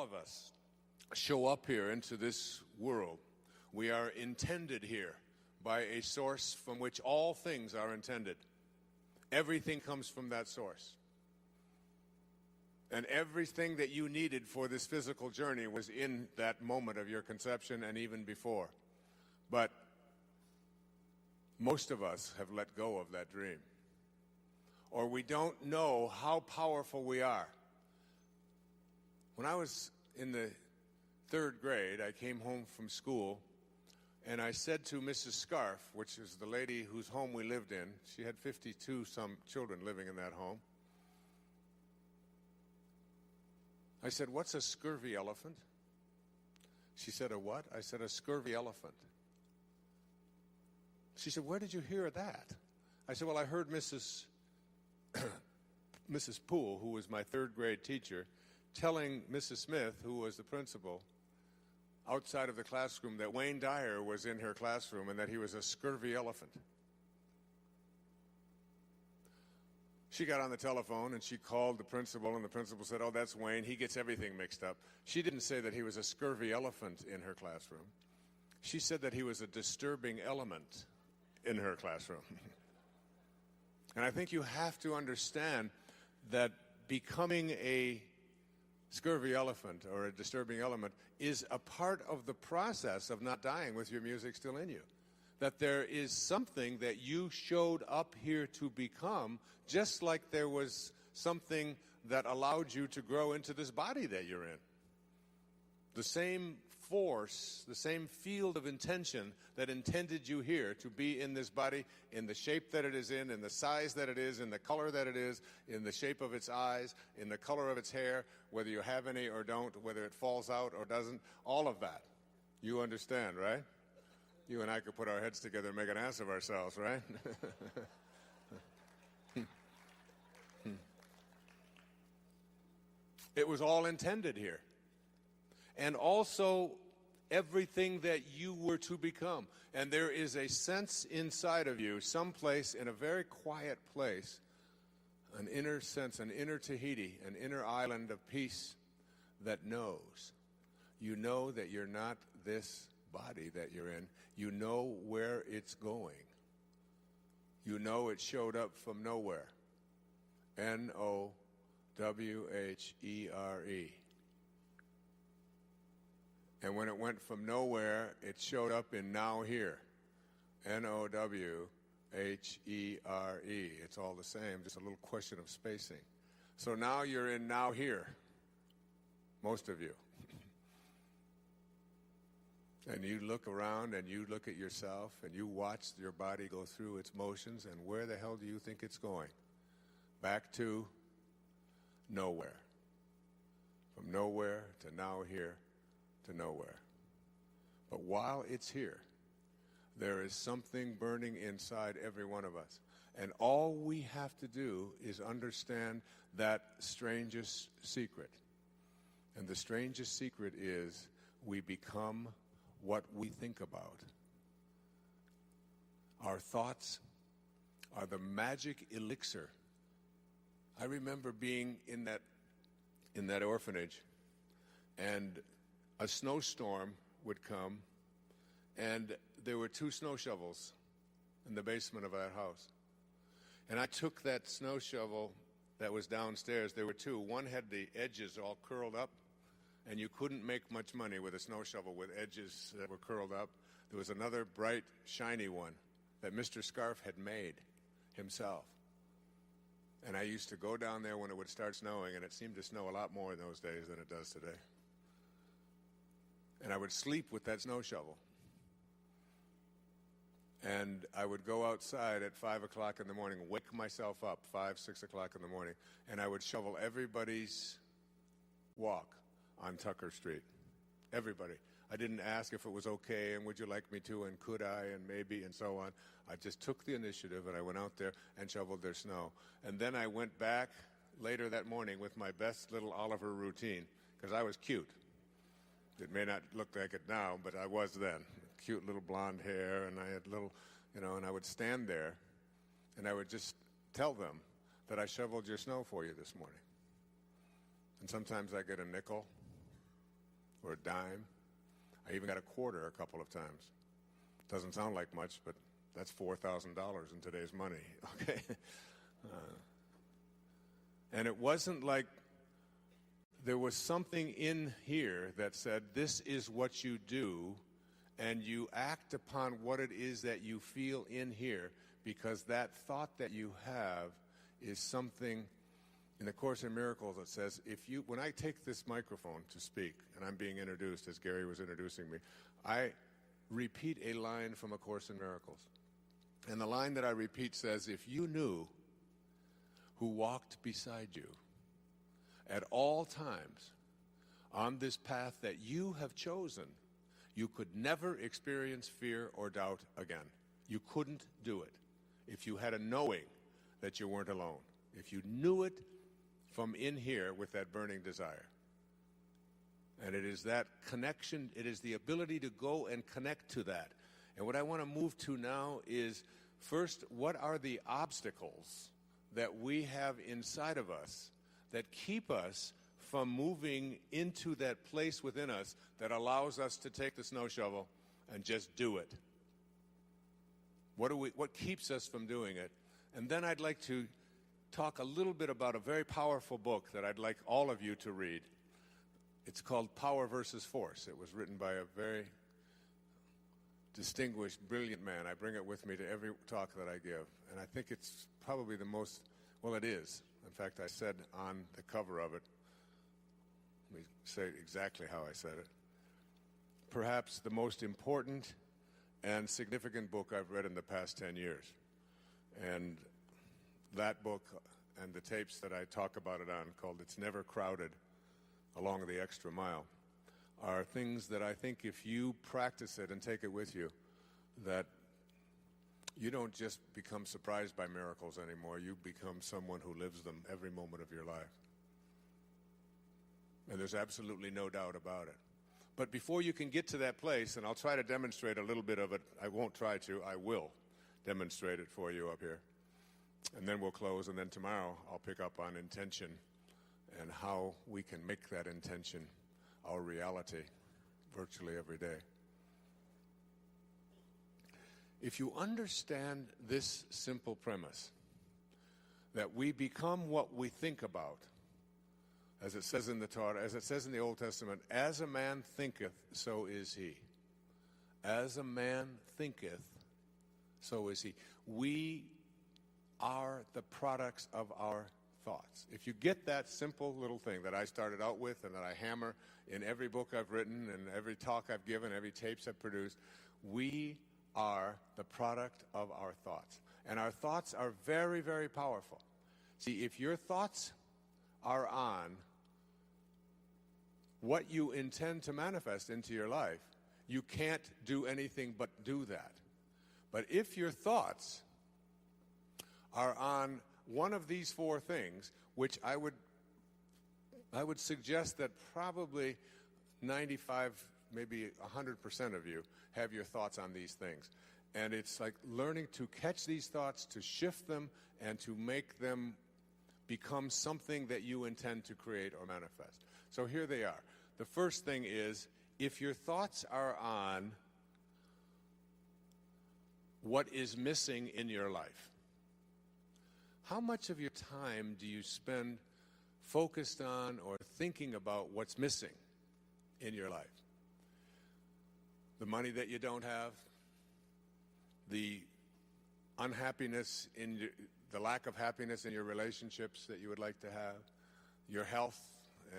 of us show up here into this world, we are intended here by a source from which all things are intended. Everything comes from that source. And everything that you needed for this physical journey was in that moment of your conception and even before. But most of us have let go of that dream. Or we don't know how powerful we are. When I was in the 3rd grade, I came home from school, and I said to Mrs. Scarf, which is the lady whose home we lived in, she had 52-some children living in that home. I said, "What's a scurvy elephant?" She said, "A what?" I said, "A scurvy elephant." She said, "Where did you hear that?" I said, "Well, I heard Mrs. Poole, who was my 3rd grade teacher, telling Mrs. Smith, who was the principal, outside of the classroom that Wayne Dyer was in her classroom and that he was a scurvy elephant." She got on the telephone and she called the principal, and the principal said, "Oh, that's Wayne. He gets everything mixed up." She didn't say that he was a scurvy elephant in her classroom. She said that he was a disturbing element in her classroom. And I think you have to understand that becoming a scurvy elephant or a disturbing element is a part of the process of not dying with your music still in you. That there is something that you showed up here to become, just like there was something that allowed you to grow into this body that you're in. The same force, the same field of intention that intended you here to be in this body, in the shape that it is in the size that it is, in the color that it is, in the shape of its eyes, in the color of its hair, whether you have any or don't, whether it falls out or doesn't, all of that. You understand, right? You and I could put our heads together and make an ass of ourselves, right? It was all intended here. And also everything that you were to become. And there is a sense inside of you, someplace in a very quiet place, an inner sense, an inner Tahiti, an inner island of peace that knows. You know that you're not this body that you're in. You know where it's going. You know it showed up from nowhere. Nowhere. And when it went from nowhere, it showed up in now here. Nowhere. It's all the same, just a little question of spacing. So now you're in now here, most of you. And you look around and you look at yourself and you watch your body go through its motions, and where the hell do you think it's going? Back to nowhere. From nowhere to now here to nowhere. But while it's here, there is something burning inside every one of us. And all we have to do is understand that strangest secret. And the strangest secret is we become what we think about. Our thoughts are the magic elixir. I remember being in that orphanage, and a snowstorm would come, and there were 2 snow shovels in the basement of that house. And I took that snow shovel that was downstairs. There were 2. One had the edges all curled up, and you couldn't make much money with a snow shovel with edges that were curled up. There was another bright, shiny one that Mr. Scarf had made himself. And I used to go down there when it would start snowing, and it seemed to snow a lot more in those days than it does today. And I would sleep with that snow shovel. And I would go outside at 5 o'clock in the morning, wake myself up, 5, 6 o'clock in the morning, and I would shovel everybody's walk on Tucker Street. Everybody. I didn't ask if it was okay and would you like me to and could I and maybe and so on. I just took the initiative and I went out there and shoveled their snow. And then I went back later that morning with my best little Oliver routine, because I was cute. It may not look like it now, but I was then. Cute little blonde hair, and I had little, and I would stand there and I would just tell them that I shoveled your snow for you this morning. And sometimes I get a nickel, or a dime. I even got a quarter a couple of times. Doesn't sound like much, but that's $4,000 in today's money, okay? And it wasn't like there was something in here that said, this is what you do, and you act upon what it is that you feel in here, because that thought that you have is something in the Course in Miracles that says, when I take this microphone to speak, and I'm being introduced as Gary was introducing me, I repeat a line from A Course in Miracles. And the line that I repeat says, if you knew who walked beside you at all times on this path that you have chosen, you could never experience fear or doubt again. You couldn't do it if you had a knowing that you weren't alone. If you knew it from in here with that burning desire. And it is that connection, it is the ability to go and connect to that. And what I want to move to now is, first, what are the obstacles that we have inside of us that keep us from moving into that place within us that allows us to take the snow shovel and just do it? What keeps us from doing it? And then I'd like to talk a little bit about a very powerful book that I'd like all of you to read. It's called Power versus Force. It was written by a very distinguished, brilliant man. I bring it with me to every talk that I give. And I think it's probably the most, well, it is. In fact, I said on the cover of it, let me say exactly how I said it, perhaps the most important and significant book I've read in the past 10 years. And that book and the tapes that I talk about it on, called It's Never Crowded, Along the Extra Mile, are things that I think if you practice it and take it with you, that you don't just become surprised by miracles anymore. You become someone who lives them every moment of your life. And there's absolutely no doubt about it. But before you can get to that place, and I'll try to demonstrate a little bit of it. I won't try to. I will demonstrate it for you up here. And then we'll close, and then tomorrow I'll pick up on intention and how we can make that intention our reality virtually every day. If you understand this simple premise, that we become what we think about, as it says in the Torah, as it says in the Old Testament, as a man thinketh, so is he. As a man thinketh, so is he. We are the products of our thoughts. If you get that simple little thing that I started out with and that I hammer in every book I've written and every talk I've given, every tapes I've produced, we are the product of our thoughts. And our thoughts are very, very powerful. See, if your thoughts are on what you intend to manifest into your life, you can't do anything but do that. But if your thoughts are on one of these four things, which I would suggest that probably 95, maybe 100% of you have your thoughts on these things. And it's like learning to catch these thoughts, to shift them, and to make them become something that you intend to create or manifest. So here they are. The first thing is, if your thoughts are on what is missing in your life, how much of your time do you spend focused on or thinking about what's missing in your life? The money that you don't have, the unhappiness the lack of happiness in your relationships that you would like to have, your health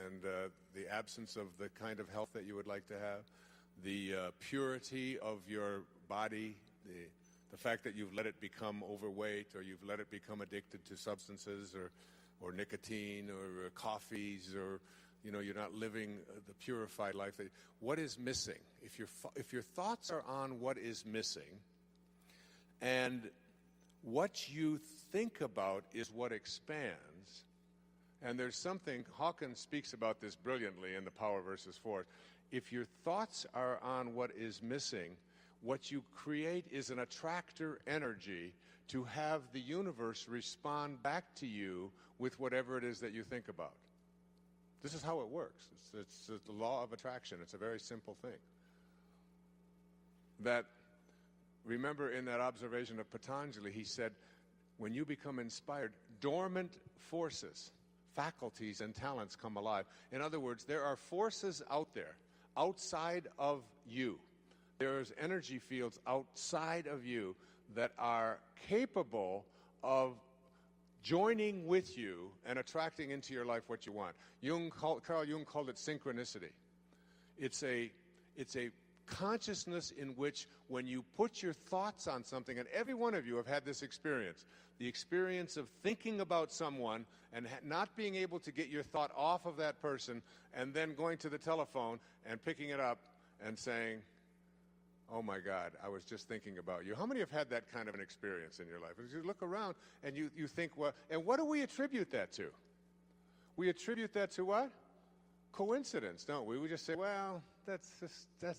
and the absence of the kind of health that you would like to have, the purity of your body, the fact that you've let it become overweight or you've let it become addicted to substances or nicotine or coffees, or you're not living the purified life. What is missing? If your thoughts are on what is missing, and what you think about is what expands, and there's something, Hawkins speaks about this brilliantly in The Power versus Force. If your thoughts are on what is missing, what you create is an attractor energy to have the universe respond back to you with whatever it is that you think about. This is how it works. It's the law of attraction. It's a very simple thing. That, remember in that observation of Patanjali, he said, when you become inspired, dormant forces, faculties, and talents come alive. In other words, there are forces out there, outside of you. There's energy fields outside of you that are capable of joining with you and attracting into your life what you want. Carl Jung called it synchronicity. It's a consciousness in which when you put your thoughts on something, and every one of you have had this experience, the experience of thinking about someone and not being able to get your thought off of that person, and then going to the telephone and picking it up and saying, oh my God, I was just thinking about you. How many have had that kind of an experience in your life? As you look around and you think, well, and what do we attribute that to? We attribute that to what? Coincidence, don't we? We just say, well, that's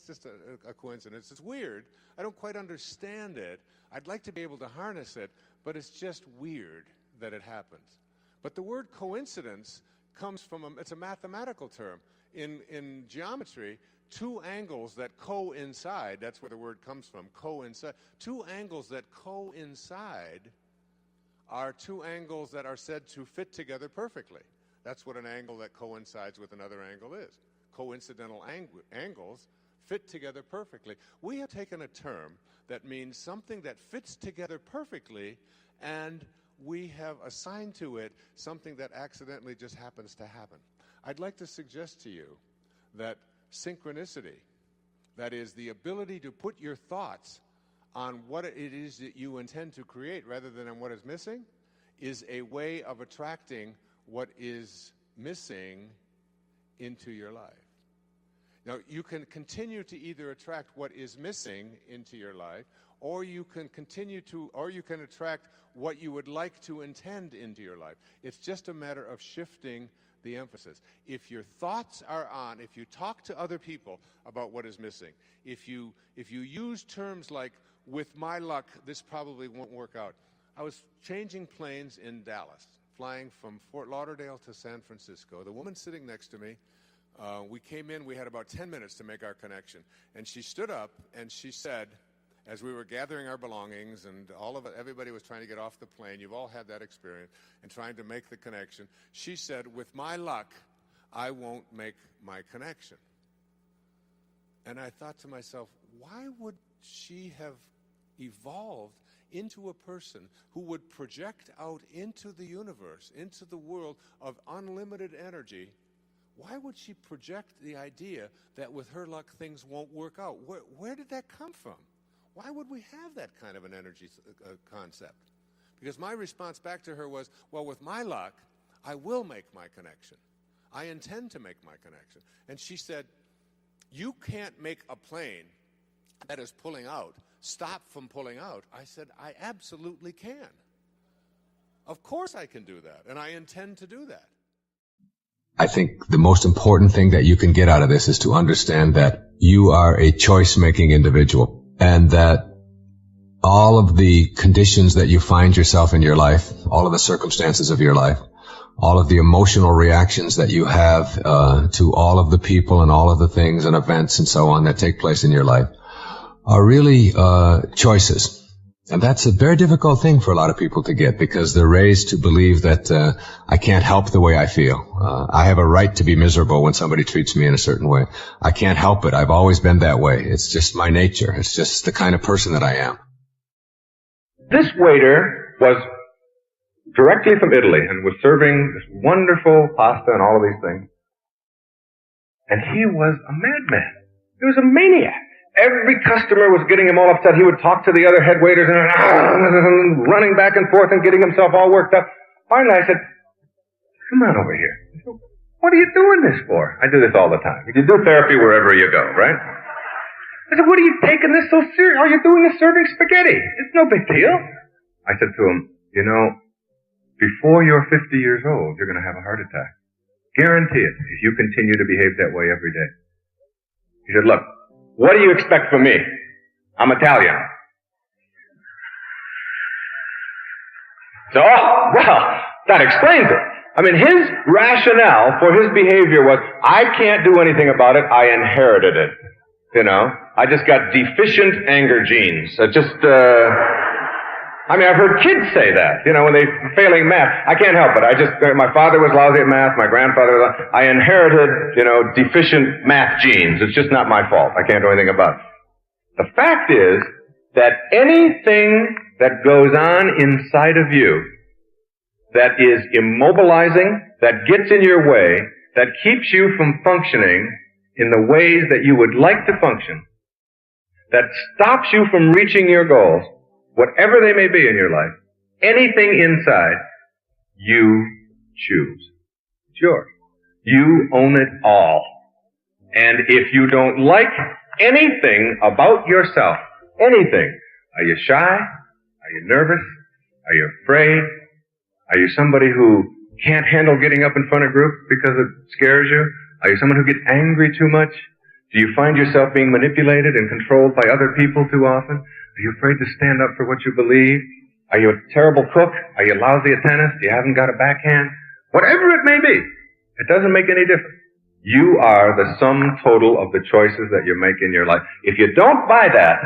just a coincidence. It's weird. I don't quite understand it. I'd like to be able to harness it, but it's just weird that it happens. But the word coincidence comes from, it's a mathematical term. In geometry, two angles that coincide, that's where the word comes from, coincide. Two angles that coincide are two angles that are said to fit together perfectly. That's what an angle that coincides with another angle is. Coincidental angles fit together perfectly. We have taken a term that means something that fits together perfectly, and we have assigned to it something that accidentally just happens to happen. I'd like to suggest to you that synchronicity, that is the ability to put your thoughts on what it is that you intend to create rather than on what is missing, is a way of attracting what is missing into your life. Now, you can continue to either attract what is missing into your life, or you can attract what you would like to intend into your life. It's just a matter of shifting the emphasis. If your thoughts are on, if you talk to other people about what is missing, if you use terms like, with my luck, this probably won't work out. I was changing planes in Dallas, flying from Fort Lauderdale to San Francisco. The woman sitting next to me, we came in, we had about 10 minutes to make our connection. And she stood up and she said, as we were gathering our belongings and everybody was trying to get off the plane, you've all had that experience, and trying to make the connection, she said, with my luck, I won't make my connection. And I thought to myself, why would she have evolved into a person who would project out into the universe, into the world of unlimited energy? Why would she project the idea that with her luck things won't work out? Where did that come from? Why would we have that kind of an energy concept? Because my response back to her was, well, with my luck, I will make my connection. I intend to make my connection. And she said, you can't make a plane that is pulling out stop from pulling out. I said, I absolutely can. Of course I can do that, and I intend to do that. I think the most important thing that you can get out of this is to understand that you are a choice-making individual, and that all of the conditions that you find yourself in your life, all of the circumstances of your life, all of the emotional reactions that you have to all of the people and all of the things and events and so on that take place in your life are really choices. And that's a very difficult thing for a lot of people to get, because they're raised to believe that I can't help the way I feel. I have a right to be miserable when somebody treats me in a certain way. I can't help it. I've always been that way. It's just my nature. It's just the kind of person that I am. This waiter was directly from Italy and was serving this wonderful pasta and all of these things. And he was a madman. He was a maniac. Every customer was getting him all upset. He would talk to the other head waiters and running back and forth and getting himself all worked up. Finally, I said, come on over here. He said, what are you doing this for? I do this all the time. You do therapy wherever you go, right? I said, what are you taking this so serious? All you're doing is serving spaghetti. It's no big deal. I said to him, you know, before you're 50 years old, you're going to have a heart attack. Guarantee it, if you continue to behave that way every day. He said, look, what do you expect from me? I'm Italian. So, well, that explains it. I mean, his rationale for his behavior was, I can't do anything about it, I inherited it. You know? I just got deficient anger genes. I mean, I've heard kids say that, you know, when they're failing math. I can't help it. My father was lousy at math, my grandfather was lousy. I inherited, you know, deficient math genes. It's just not my fault. I can't do anything about it. The fact is that anything that goes on inside of you that is immobilizing, that gets in your way, that keeps you from functioning in the ways that you would like to function, that stops you from reaching your goals, whatever they may be in your life, anything inside, you choose. It's yours. You own it all. And if you don't like anything about yourself, anything, are you shy? Are you nervous? Are you afraid? Are you somebody who can't handle getting up in front of groups because it scares you? Are you someone who gets angry too much? Do you find yourself being manipulated and controlled by other people too often? Are you afraid to stand up for what you believe? Are you a terrible cook? Are you lousy at tennis? You haven't got a backhand? Whatever it may be, it doesn't make any difference. You are the sum total of the choices that you make in your life. If you don't buy that,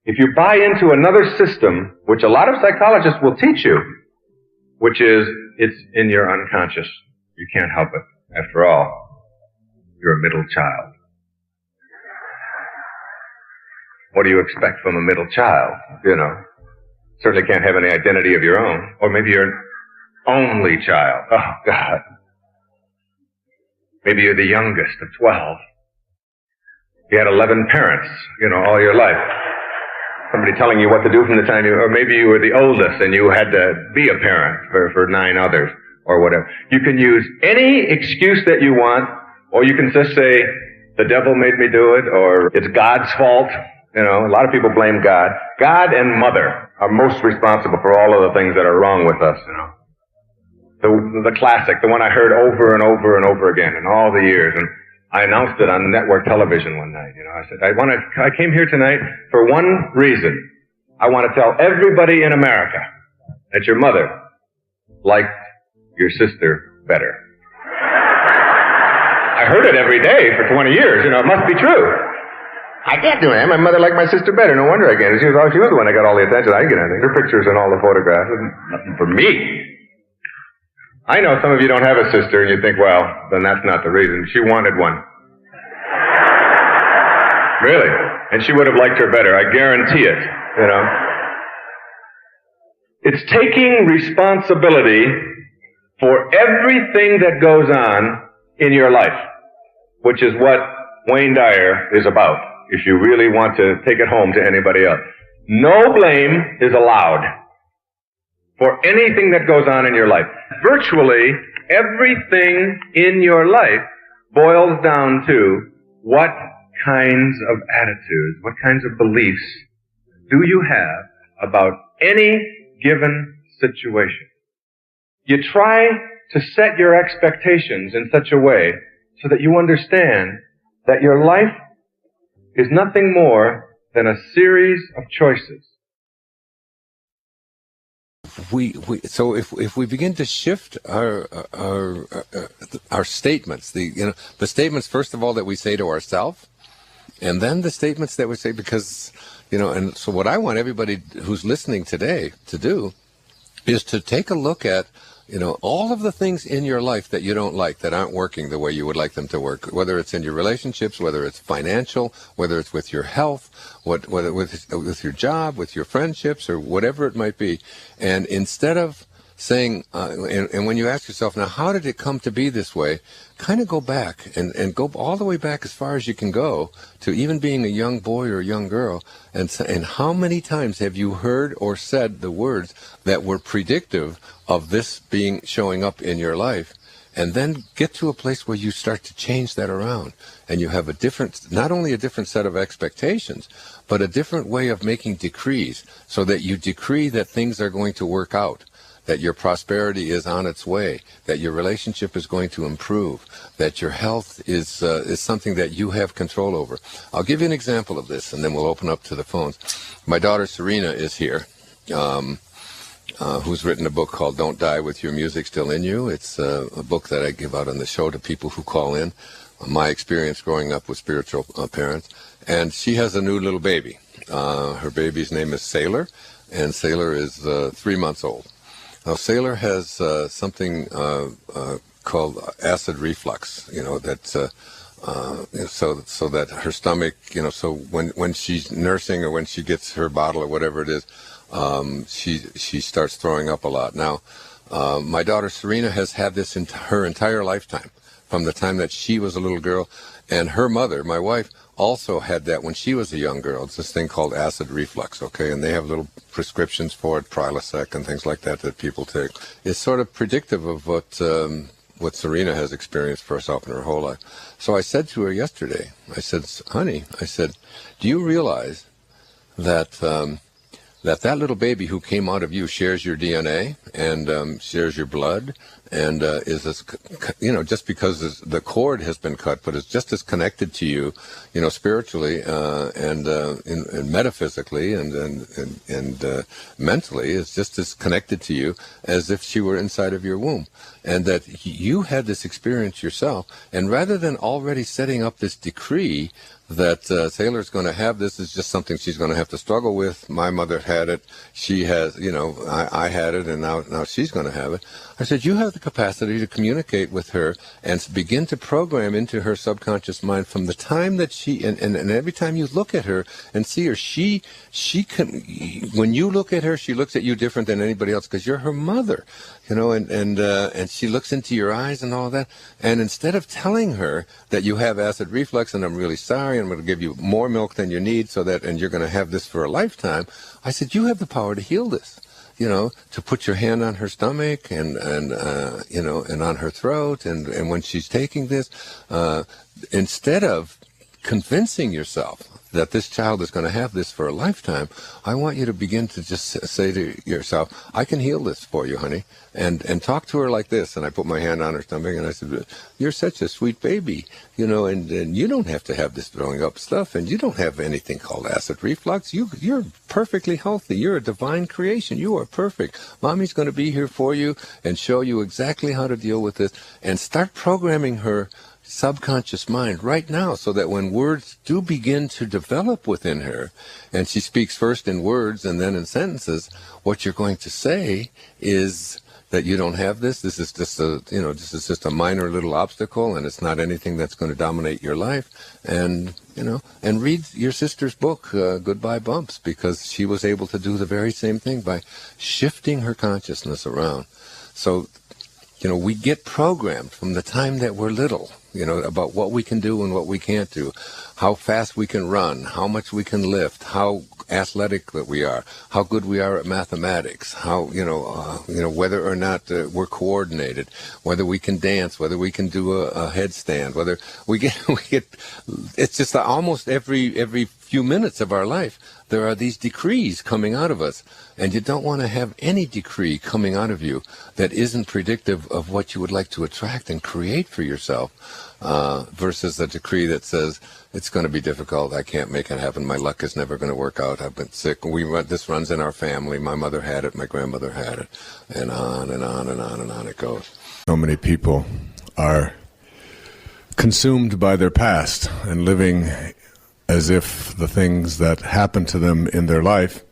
if you buy into another system, which a lot of psychologists will teach you, which is, it's in your unconscious. You can't help it. After all, you're a middle child. What do you expect from a middle child? You know, certainly can't have any identity of your own. Or maybe you're an only child. Oh, God. Maybe you're the youngest of 12. You had 11 parents, you know, all your life. Somebody telling you what to do from the time or maybe you were the oldest and you had to be a parent for 9 others or whatever. You can use any excuse that you want, or you can just say, the devil made me do it, or it's God's fault. You know, a lot of people blame God. God and Mother are most responsible for all of the things that are wrong with us, you know. The classic, the one I heard over and over and over again in all the years, and I announced it on network television one night, you know. I said, I came here tonight for one reason. I want to tell everybody in America that your mother liked your sister better. I heard it every day for 20 years, you know, it must be true. I can't do it. My mother liked my sister better. No wonder I can't. She was the one that got all the attention. I didn't get anything. Her pictures and all the photographs. Nothing for me. I know some of you don't have a sister and you think, well, then that's not the reason. She wanted one. Really. And she would have liked her better. I guarantee it. You know. It's taking responsibility for everything that goes on in your life, which is what Wayne Dyer is about. If you really want to take it home to anybody else. No blame is allowed for anything that goes on in your life. Virtually everything in your life boils down to what kinds of attitudes, what kinds of beliefs do you have about any given situation. You try to set your expectations in such a way so that you understand that your life is nothing more than a series of choices. So if we begin to shift our statements, the statements first of all that we say to ourselves, and then the statements that we say because and so what I want everybody who's listening today to do is to take a look at all of the things in your life that you don't like, that aren't working the way you would like them to work, whether it's in your relationships, whether it's financial, whether it's with your health, whether with your job, with your friendships, or whatever it might be. And instead of saying, and when you ask yourself, now, how did it come to be this way? Kind of go back and go all the way back as far as you can go to even being a young boy or a young girl. And how many times have you heard or said the words that were predictive of this showing up in your life? And then get to a place where you start to change that around. And you have not only a different set of expectations, but a different way of making decrees, so that you decree that things are going to work out, that your prosperity is on its way, that your relationship is going to improve, that your health is something that you have control over. I'll give you an example of this, and then we'll open up to the phones. My daughter Serena is here. who's written a book called Don't Die With Your Music Still In You. It's a book that I give out on the show to people who call in. My experience growing up with spiritual parents. And she has a new little baby. Her baby's name is Sailor, and Sailor is 3 months old. Now, Sailor has something called acid reflux, that so that her stomach, so when she's nursing or when she gets her bottle or whatever it is, she starts throwing up a lot. Now, my daughter Serena has had this her entire lifetime, from the time that she was a little girl, and her mother, my wife, also had that when she was a young girl. It's this thing called acid reflux, okay? And they have little prescriptions for it, Prilosec and things like that people take. It's sort of predictive of what Serena has experienced for herself in her whole life. So I said to her yesterday, I said, honey, do you realize that that little baby who came out of you shares your DNA and shares your blood and is as, just because the cord has been cut, but is just as connected to you, spiritually and metaphysically and mentally, is just as connected to you as if she were inside of your womb. And that you had this experience yourself, and rather than already setting up this decree that Sailor's going to have this, is just something she's going to have to struggle with. My mother had it. She has, I had it, and now she's going to have it. I said, you have the capacity to communicate with her and begin to program into her subconscious mind from the time that she, and every time you look at her and see her, she can, when you look at her, she looks at you different than anybody else because you're her mother, and she looks into your eyes and all that. And instead of telling her that you have acid reflux and I'm really sorry, I'm going to give you more milk than you need and you're going to have this for a lifetime, I said, you have the power to heal this. To put your hand on her stomach and on her throat, and when she's taking this, instead of convincing yourself that this child is going to have this for a lifetime, I want you to begin to just say to yourself, I can heal this for you, honey, and talk to her like this. And I put my hand on her stomach and I said, you're such a sweet baby, and you don't have to have this throwing up stuff, and you don't have anything called acid reflux. You're perfectly healthy. You're a divine creation. You are perfect. Mommy's going to be here for you and show you exactly how to deal with this, and start programming her subconscious mind right now, so that when words do begin to develop within her, and she speaks first in words and then in sentences, what you're going to say is that you don't have this. This is just a minor little obstacle, and it's not anything that's going to dominate your life. And read your sister's book, Goodbye Bumps, because she was able to do the very same thing by shifting her consciousness around. So, we get programmed from the time that we're little, about what we can do and what we can't do, how fast we can run, how much we can lift, how athletic that we are, how good we are at mathematics, how, whether or not we're coordinated, whether we can dance, whether we can do a headstand, whether we get, it's just almost every few minutes of our life, there are these decrees coming out of us. And you don't want to have any decree coming out of you that isn't predictive of what you would like to attract and create for yourself, versus a decree that says, it's going to be difficult, I can't make it happen, my luck is never going to work out, I've been sick, this runs in our family, my mother had it, my grandmother had it, and on and on and on and on it goes. So many people are consumed by their past and living as if the things that happened to them in their life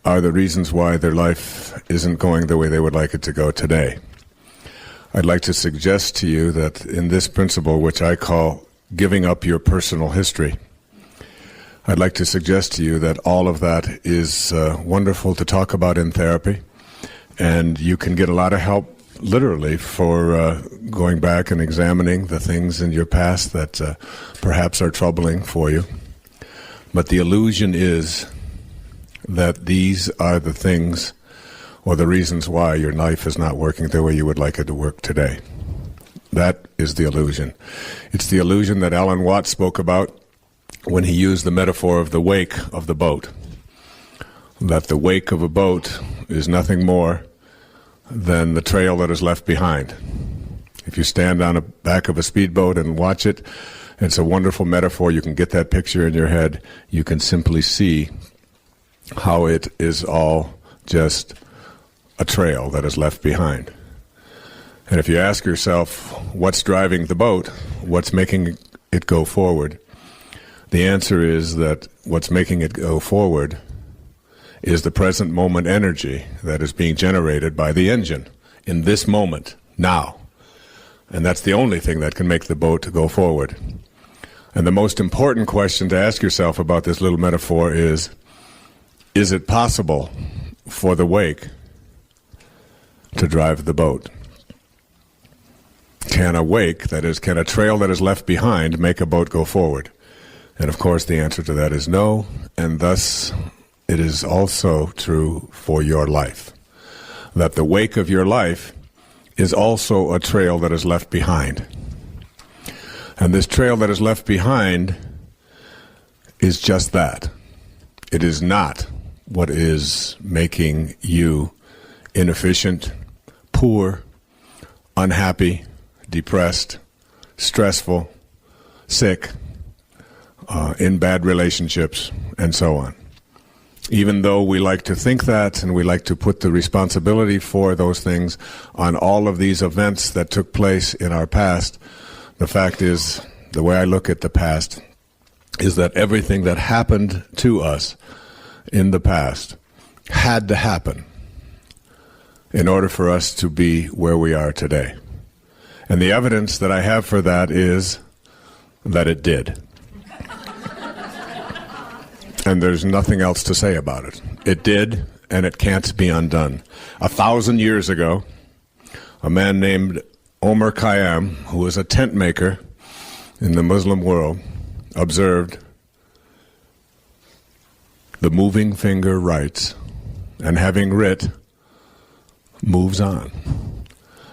are the reasons why their life isn't going the way they would like it to go today. I'd like to suggest to you that in this principle, which I call giving up your personal history, I'd like to suggest to you that all of that is wonderful to talk about in therapy, and you can get a lot of help literally for going back and examining the things in your past that perhaps are troubling for you. But the illusion is that these are the things or the reasons why your life is not working the way you would like it to work today. That is the illusion. It's the illusion that Alan Watts spoke about when he used the metaphor of the wake of the boat. That the wake of a boat is nothing more than the trail that is left behind. If you stand on the back of a speedboat and watch it, it's a wonderful metaphor. You can get that picture in your head. You can simply see how it is all just a trail that is left behind. And if you ask yourself, what's driving the boat? What's making it go forward? The answer is that what's making it go forward is the present moment energy that is being generated by the engine in this moment, now. And that's the only thing that can make the boat go forward. And the most important question to ask yourself about this little metaphor is it possible for the wake to drive the boat? Can a wake, that is, can a trail that is left behind make a boat go forward? And of course the answer to that is no, and thus it is also true for your life. That the wake of your life is also a trail that is left behind. And this trail that is left behind is just that. It is not what is making you inefficient, poor, unhappy, depressed, stressful, sick, in bad relationships, and so on. Even though we like to think that, and we like to put the responsibility for those things on all of these events that took place in our past, the fact is, the way I look at the past, is that everything that happened to us in the past had to happen in order for us to be where we are today. And the evidence that I have for that is that it did. And there's nothing else to say about it. It did, and it can't be undone. 1,000 years ago, a man named Omar Khayyam, who was a tent maker in the Muslim world, observed, "The moving finger writes, and having writ, moves on.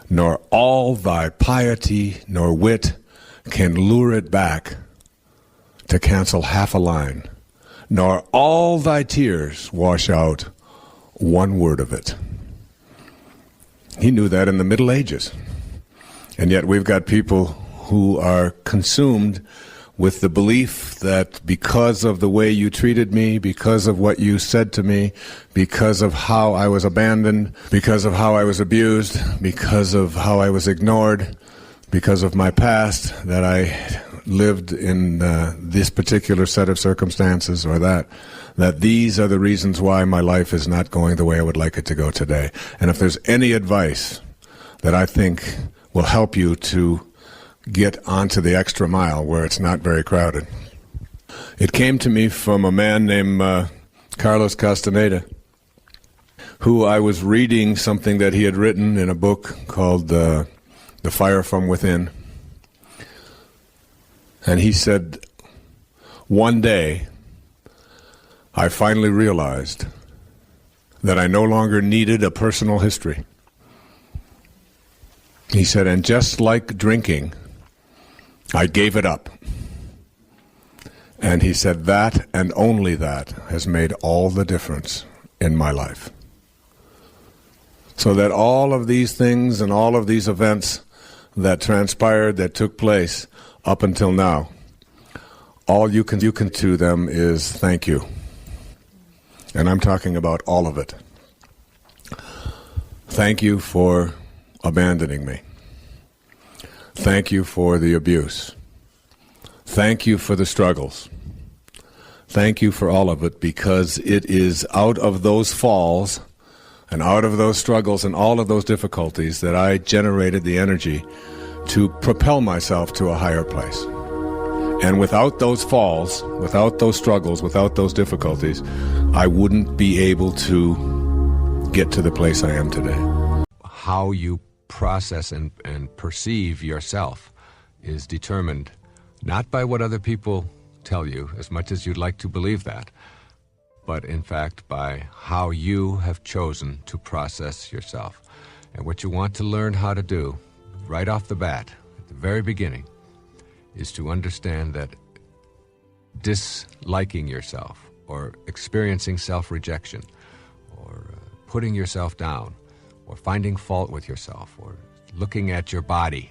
Nor all thy piety nor wit can lure it back to cancel half a line, nor all thy tears wash out one word of it." He knew that in the Middle Ages. And yet we've got people who are consumed with the belief that because of the way you treated me, because of what you said to me, because of how I was abandoned, because of how I was abused, because of how I was ignored, because of my past, that I lived in this particular set of circumstances, or that these are the reasons why my life is not going the way I would like it to go today. And if there's any advice that I think will help you to get onto the extra mile where it's not very crowded, it came to me from a man named Carlos Castaneda, who I was reading something that he had written in a book called The Fire from Within. And he said, "One day, I finally realized that I no longer needed a personal history." He said, "And just like drinking, I gave it up." And he said, "That and only that has made all the difference in my life." So that all of these things and all of these events that transpired, that took place up until now, all you can to them is thank you. And I'm talking about all of it. Thank you for abandoning me. Thank you for the abuse. Thank you for the struggles. Thank you for all of it, because it is out of those falls and out of those struggles and all of those difficulties that I generated the energy to propel myself to a higher place. And without those falls, without those struggles, without those difficulties, I wouldn't be able to get to the place I am today. How you process and perceive yourself is determined not by what other people tell you, as much as you'd like to believe that, but in fact by how you have chosen to process yourself. And what you want to learn how to do right off the bat, at the very beginning, is to understand that disliking yourself, or experiencing self-rejection, or putting yourself down, or finding fault with yourself, or looking at your body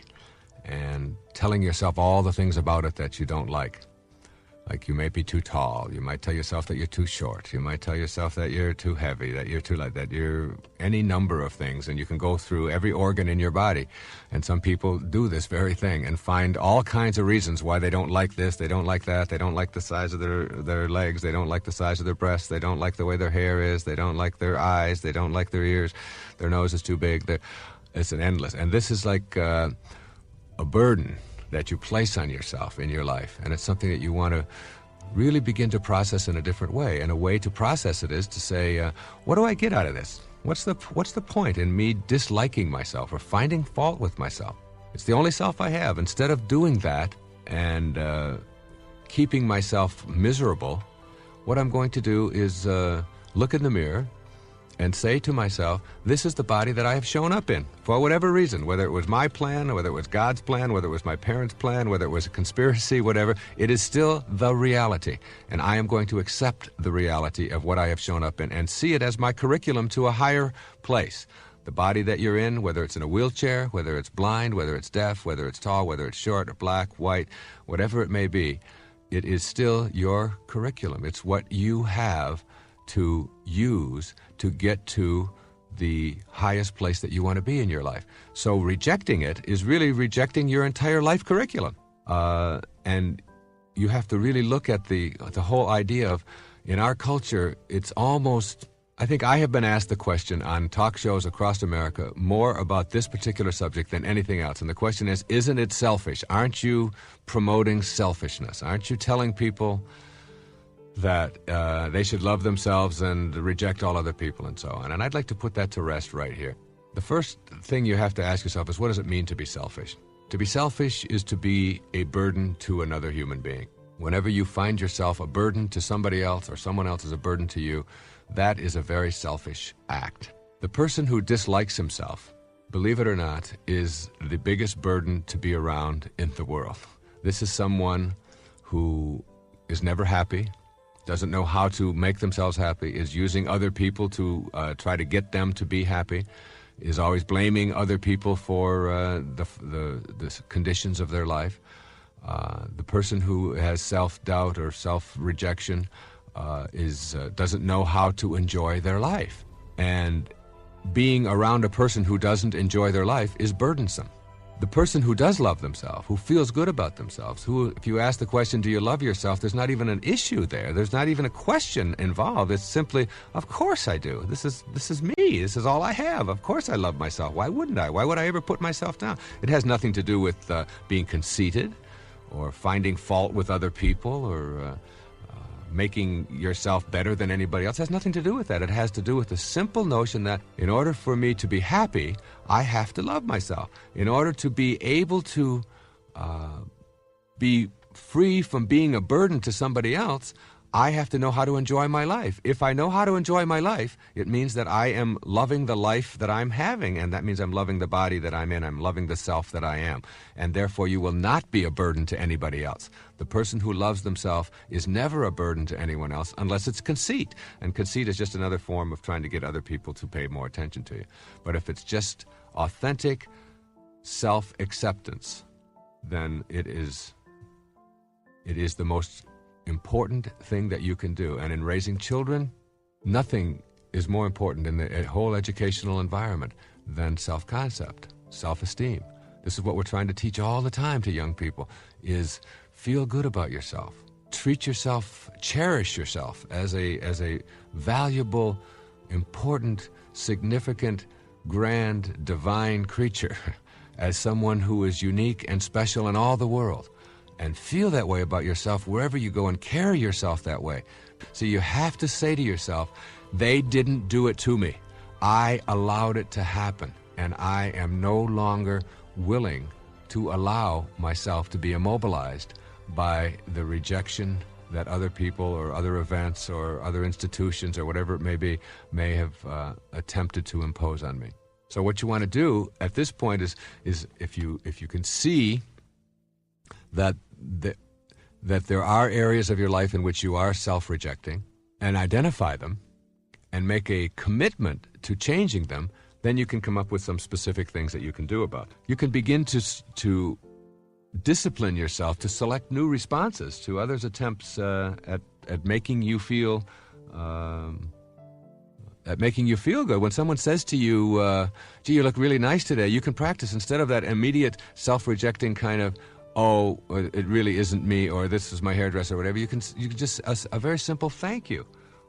and telling yourself all the things about it that you don't like, Like you may be too tall. You might tell yourself that you're too short. You might tell yourself that you're too heavy, that you're too light, that you're any number of things. And you can go through every organ in your body. And some people do this very thing and find all kinds of reasons why they don't like this, they don't like that, they don't like the size of their legs, they don't like the size of their breasts, they don't like the way their hair is, they don't like their eyes, they don't like their ears, their nose is too big. It's an endless. And this is like a burden that you place on yourself in your life, and it's something that you want to really begin to process in a different way. And a way to process it is to say, what do I get out of this? What's the point in me disliking myself or finding fault with myself? It's the only self I have. Instead of doing that and keeping myself miserable, what I'm going to do is look in the mirror and say to myself, this is the body that I have shown up in, for whatever reason, whether it was my plan, or whether it was God's plan, whether it was my parents' plan, whether it was a conspiracy, whatever, it is still the reality. And I am going to accept the reality of what I have shown up in and see it as my curriculum to a higher place. The body that you're in, whether it's in a wheelchair, whether it's blind, whether it's deaf, whether it's tall, whether it's short or black, white, whatever it may be, it is still your curriculum. It's what you have to use to get to the highest place that you want to be in your life. So rejecting it is really rejecting your entire life curriculum. And you have to really look at the whole idea of, in our culture, it's almost, I think I have been asked the question on talk shows across America more about this particular subject than anything else. And the question is, isn't it selfish? Aren't you promoting selfishness? Aren't you telling people that they should love themselves and reject all other people and so on? And I'd like to put that to rest right here. The first thing you have to ask yourself is, what does it mean to be selfish? To be selfish is to be a burden to another human being. Whenever you find yourself a burden to somebody else or someone else is a burden to you, that is a very selfish act. The person who dislikes himself, believe it or not, is the biggest burden to be around in the world. This is someone who is never happy, doesn't know how to make themselves happy, is using other people to try to get them to be happy, is always blaming other people for the conditions of their life. The person who has self-doubt or self-rejection doesn't know how to enjoy their life. And being around a person who doesn't enjoy their life is burdensome. The person who does love themselves, who feels good about themselves, who, if you ask the question, do you love yourself, there's not even an issue there. There's not even a question involved. It's simply, of course I do. This is me. This is all I have. Of course I love myself. Why wouldn't I? Why would I ever put myself down? It has nothing to do with being conceited or finding fault with other people or making yourself better than anybody else. It has nothing to do with that. It has to do with the simple notion that in order for me to be happy, I have to love myself. In order to be able to be free from being a burden to somebody else, I have to know how to enjoy my life. If I know how to enjoy my life, it means that I am loving the life that I'm having, and that means I'm loving the body that I'm in. I'm loving the self that I am. And therefore, you will not be a burden to anybody else. The person who loves themselves is never a burden to anyone else unless it's conceit. And conceit is just another form of trying to get other people to pay more attention to you. But if it's just authentic self-acceptance, then it is the most important thing that you can do. And in raising children, nothing is more important in the whole educational environment than self-concept, self-esteem. This is what we're trying to teach all the time to young people, is feel good about yourself. Treat yourself, cherish yourself as a valuable, important, significant, grand, divine creature, as someone who is unique and special in all the world. And feel that way about yourself wherever you go and carry yourself that way. So you have to say to yourself, they didn't do it to me. I allowed it to happen. And I am no longer willing to allow myself to be immobilized by the rejection that other people or other events or other institutions or whatever it may be may have attempted to impose on me. So what you want to do at this point is if you can see that there are areas of your life in which you are self-rejecting, and identify them and make a commitment to changing them, then you can come up with some specific things that you can do about it. You can begin to discipline yourself to select new responses to others' attempts at making you feel good. When someone says to you, gee, you look really nice today, you can practice, instead of that immediate self-rejecting kind of, oh, it really isn't me, or this is my hairdresser, or whatever, you can just, a very simple thank you,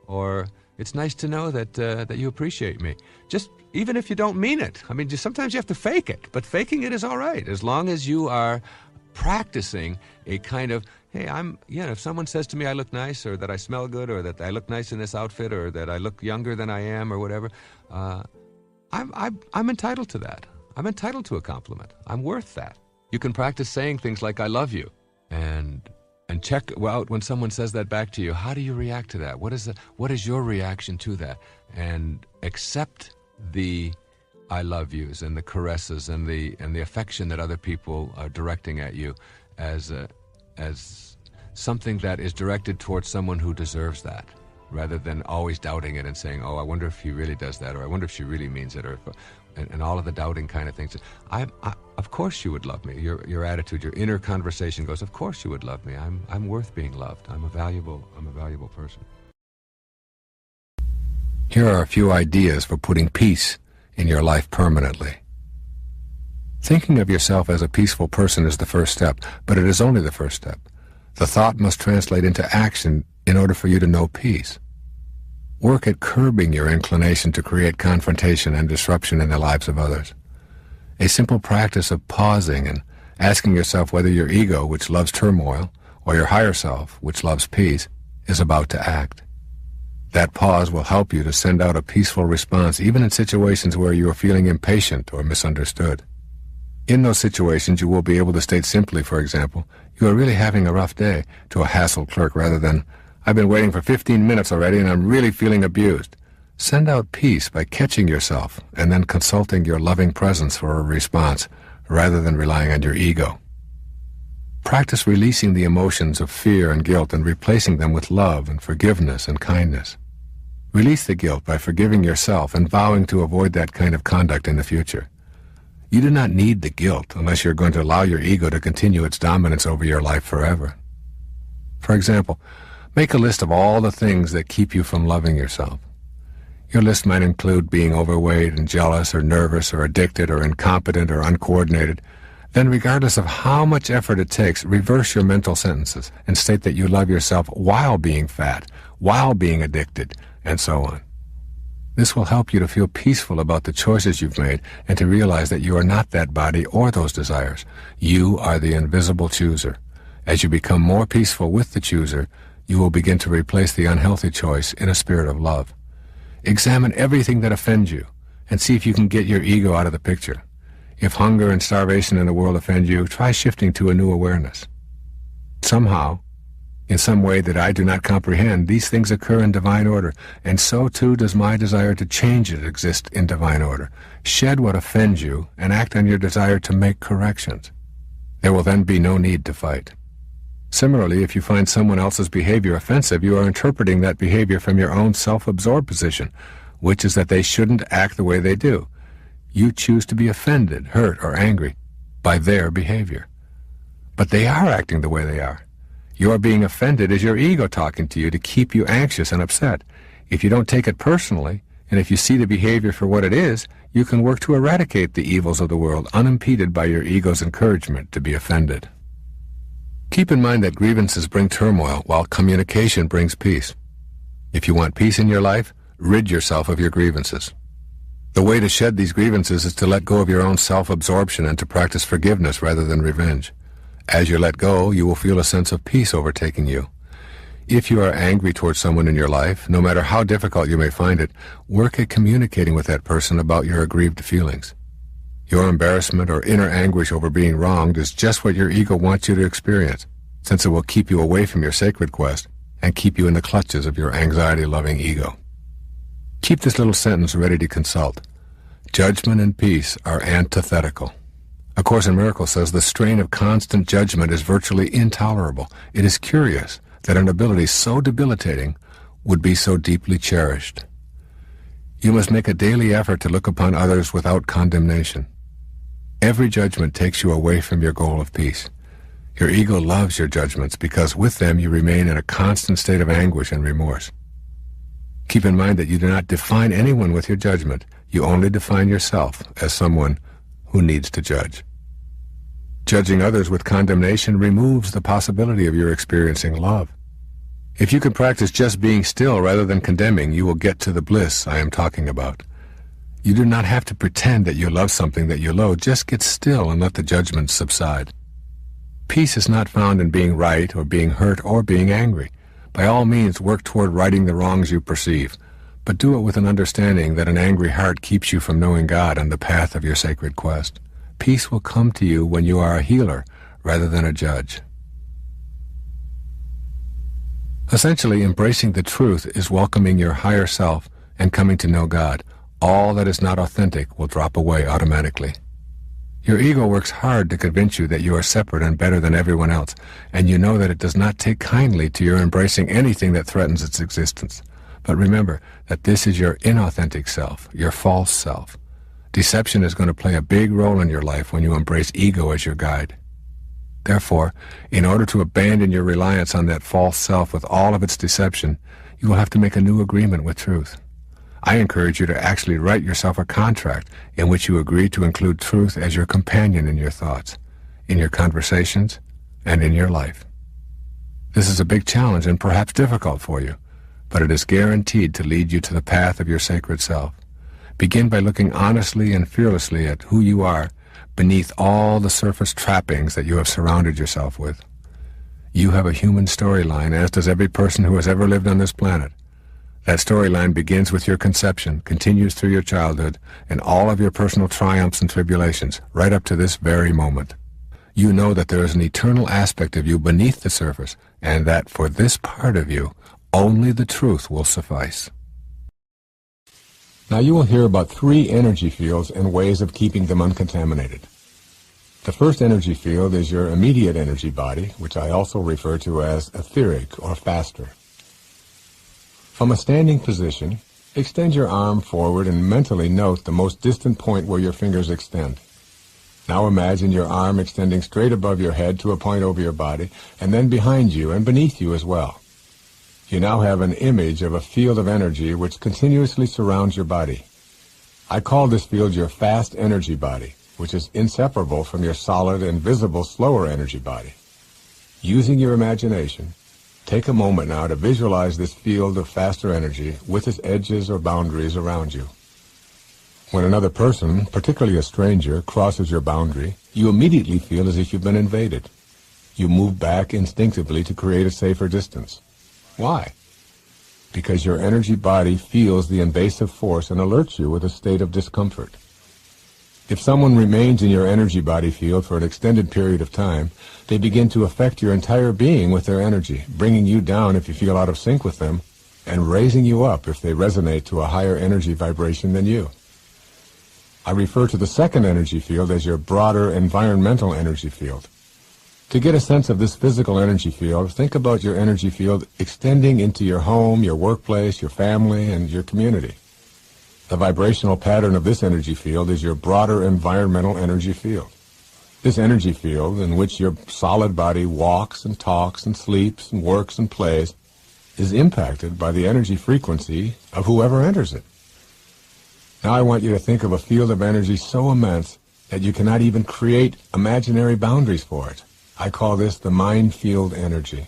or it's nice to know that you appreciate me. Just, even if you don't mean it. I mean, just sometimes you have to fake it, but faking it is all right, as long as you are practicing a kind of, hey, if someone says to me I look nice, or that I smell good, or that I look nice in this outfit, or that I look younger than I am, or whatever, I'm entitled to that. I'm entitled to a compliment. I'm worth that. You can practice saying things like, I love you, and check out when someone says that back to you, how do you react to that? What is your reaction to that? And accept the I love yous and the caresses and the affection that other people are directing at you as something that is directed towards someone who deserves that, rather than always doubting it and saying, oh, I wonder if he really does that, or I wonder if she really means it, or and all of the doubting kind of things. Of course you would love me. Your attitude, your inner conversation goes, of course you would love me. I'm worth being loved. I'm a valuable person. Here are a few ideas for putting peace in your life permanently. Thinking of yourself as a peaceful person is the first step, but it is only the first step. The thought must translate into action in order for you to know peace. Work at curbing your inclination to create confrontation and disruption in the lives of others. A simple practice of pausing and asking yourself whether your ego, which loves turmoil, or your higher self, which loves peace, is about to act. That pause will help you to send out a peaceful response even in situations where you are feeling impatient or misunderstood. In those situations, you will be able to state simply, for example, you are really having a rough day, to a hassled clerk, rather than, I've been waiting for 15 minutes already and I'm really feeling abused. Send out peace by catching yourself and then consulting your loving presence for a response, rather than relying on your ego. Practice releasing the emotions of fear and guilt and replacing them with love and forgiveness and kindness. Release the guilt by forgiving yourself and vowing to avoid that kind of conduct in the future. You do not need the guilt unless you're going to allow your ego to continue its dominance over your life forever. For example, make a list of all the things that keep you from loving yourself. Your list might include being overweight and jealous or nervous or addicted or incompetent or uncoordinated. Then, regardless of how much effort it takes, reverse your mental sentences and state that you love yourself while being fat, while being addicted, and so on. This will help you to feel peaceful about the choices you've made and to realize that you are not that body or those desires. You are the invisible chooser. As you become more peaceful with the chooser, you will begin to replace the unhealthy choice in a spirit of love. Examine everything that offends you and see if you can get your ego out of the picture. If hunger and starvation in the world offend you, try shifting to a new awareness. Somehow, in some way that I do not comprehend, these things occur in divine order, and so too does my desire to change it exist in divine order. Shed what offends you and act on your desire to make corrections. There will then be no need to fight. Similarly, if you find someone else's behavior offensive, you are interpreting that behavior from your own self-absorbed position, which is that they shouldn't act the way they do. You choose to be offended, hurt, or angry by their behavior. But they are acting the way they are. Your being offended is your ego talking to you to keep you anxious and upset. If you don't take it personally, and if you see the behavior for what it is, you can work to eradicate the evils of the world unimpeded by your ego's encouragement to be offended. Keep in mind that grievances bring turmoil, while communication brings peace. If you want peace in your life, rid yourself of your grievances. The way to shed these grievances is to let go of your own self-absorption and to practice forgiveness rather than revenge. As you let go, you will feel a sense of peace overtaking you. If you are angry towards someone in your life, no matter how difficult you may find it, work at communicating with that person about your aggrieved feelings. Your embarrassment or inner anguish over being wronged is just what your ego wants you to experience, since it will keep you away from your sacred quest and keep you in the clutches of your anxiety-loving ego. Keep this little sentence ready to consult. Judgment and peace are antithetical. A Course in Miracles says the strain of constant judgment is virtually intolerable. It is curious that an ability so debilitating would be so deeply cherished. You must make a daily effort to look upon others without condemnation. Every judgment takes you away from your goal of peace. Your ego loves your judgments because with them you remain in a constant state of anguish and remorse. Keep in mind that you do not define anyone with your judgment. You only define yourself as someone who needs to judge. Judging others with condemnation removes the possibility of your experiencing love. If you can practice just being still rather than condemning, you will get to the bliss I am talking about. You do not have to pretend that you love something that you loathe. Just get still and let the judgments subside. Peace is not found in being right or being hurt or being angry. By all means, work toward righting the wrongs you perceive, but do it with an understanding that an angry heart keeps you from knowing God on the path of your sacred quest. Peace will come to you when you are a healer rather than a judge. Essentially, embracing the truth is welcoming your higher self and coming to know God. All that is not authentic will drop away automatically. Your ego works hard to convince you that you are separate and better than everyone else, and you know that it does not take kindly to your embracing anything that threatens its existence. But remember that this is your inauthentic self, your false self. Deception is going to play a big role in your life when you embrace ego as your guide. Therefore, in order to abandon your reliance on that false self with all of its deception, you will have to make a new agreement with truth. I encourage you to actually write yourself a contract in which you agree to include truth as your companion in your thoughts, in your conversations, and in your life. This is a big challenge and perhaps difficult for you, but it is guaranteed to lead you to the path of your sacred self. Begin by looking honestly and fearlessly at who you are beneath all the surface trappings that you have surrounded yourself with. You have a human storyline, as does every person who has ever lived on this planet. That storyline begins with your conception, continues through your childhood, and all of your personal triumphs and tribulations, right up to this very moment. You know that there is an eternal aspect of you beneath the surface, and that for this part of you, only the truth will suffice. Now you will hear about 3 energy fields and ways of keeping them uncontaminated. The first energy field is your immediate energy body, which I also refer to as etheric or faster. From a standing position, extend your arm forward and mentally note the most distant point where your fingers extend. Now imagine your arm extending straight above your head to a point over your body, and then behind you and beneath you as well. You now have an image of a field of energy which continuously surrounds your body. I call this field your fast energy body, which is inseparable from your solid and visible slower energy body. Using your imagination, take a moment now to visualize this field of faster energy with its edges or boundaries around you. When another person, particularly a stranger, crosses your boundary, you immediately feel as if you've been invaded. You move back instinctively to create a safer distance. Why? Because your energy body feels the invasive force and alerts you with a state of discomfort. If someone remains in your energy body field for an extended period of time, they begin to affect your entire being with their energy, bringing you down if you feel out of sync with them, and raising you up if they resonate to a higher energy vibration than you. I refer to the second energy field as your broader environmental energy field. To get a sense of this physical energy field, think about your energy field extending into your home, your workplace, your family, and your community. The vibrational pattern of this energy field is your broader environmental energy field. This energy field, in which your solid body walks and talks and sleeps and works and plays, is impacted by the energy frequency of whoever enters it. Now I want you to think of a field of energy so immense that you cannot even create imaginary boundaries for it. I call this the mind field energy.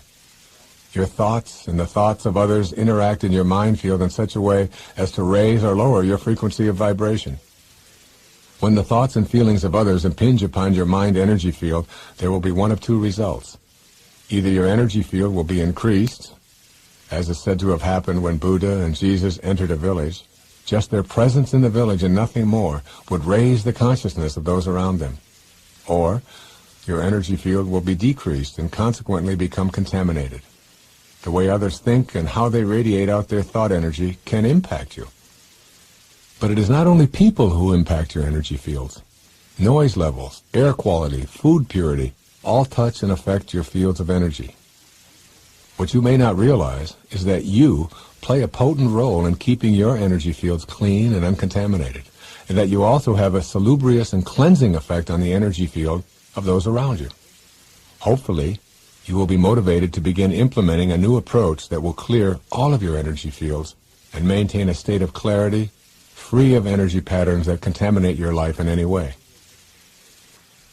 Your thoughts and the thoughts of others interact in your mind field in such a way as to raise or lower your frequency of vibration. When the thoughts and feelings of others impinge upon your mind energy field, there will be one of 2 results. Either your energy field will be increased, as is said to have happened when Buddha and Jesus entered a village. Just their presence in the village and nothing more would raise the consciousness of those around them. Or your energy field will be decreased and consequently become contaminated. The way others think and how they radiate out their thought energy can impact you. But it is not only people who impact your energy fields. Noise levels, air quality, food purity, all touch and affect your fields of energy. What you may not realize is that you play a potent role in keeping your energy fields clean and uncontaminated, and that you also have a salubrious and cleansing effect on the energy field of those around you. Hopefully, you will be motivated to begin implementing a new approach that will clear all of your energy fields and maintain a state of clarity, free of energy patterns that contaminate your life in any way.